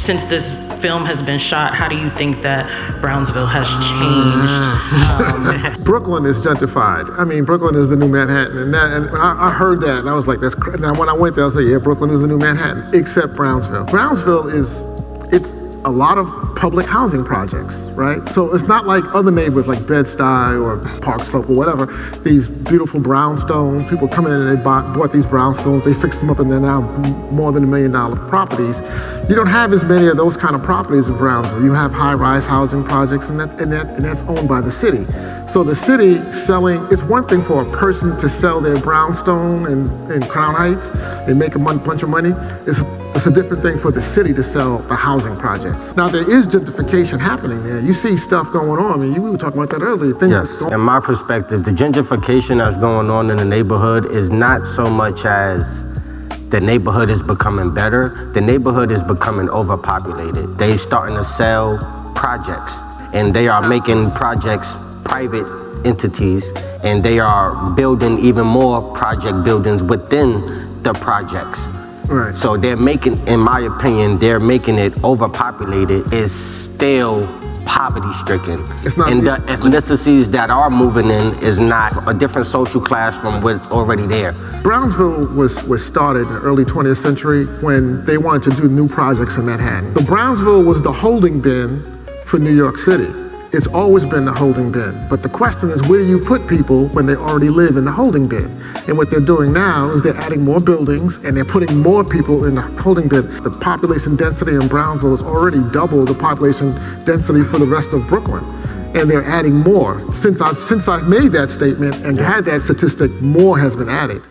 Since this film has been shot, how do you think that Brownsville has changed? Brooklyn is gentrified. I mean, Brooklyn is the new Manhattan, and I heard that, and I was like, that's crazy. Now, when I went there, I was like, yeah, Brooklyn is the new Manhattan, except Brownsville. Brownsville it's a lot of public housing projects, right? So it's not like other neighborhoods like Bed-Stuy or Park Slope or whatever. These beautiful brownstones, people come in and they bought these brownstones, they fixed them up, and they're now more than $1 million properties. You don't have as many of those kind of properties in Brownsville. You have high-rise housing projects, and that's owned by the city. So the city selling, it's one thing for a person to sell their brownstone in Crown Heights and make a bunch of money. It's a different thing for the city to sell the housing projects. Now, there is gentrification happening there. You see stuff going on. I mean, we were talking about that earlier. Yes, in my perspective, the gentrification that's going on in the neighborhood is not so much as the neighborhood is becoming better. The neighborhood is becoming overpopulated. They starting to sell projects, and they are making projects private entities, and they are building even more project buildings within the projects. Right. So they're making, in my opinion, they're making it overpopulated. It's still poverty stricken. And the ethnicities that are moving in is not a different social class from what's already there. Brownsville was started in the early 20th century when they wanted to do new projects in Manhattan. So Brownsville was the holding bin for New York City. It's always been the holding bin. But the question is, where do you put people when they already live in the holding bin? And what they're doing now is they're adding more buildings and they're putting more people in the holding bin. The population density in Brownsville is already double the population density for the rest of Brooklyn. And they're adding more. Since I've made that statement and had that statistic, more has been added.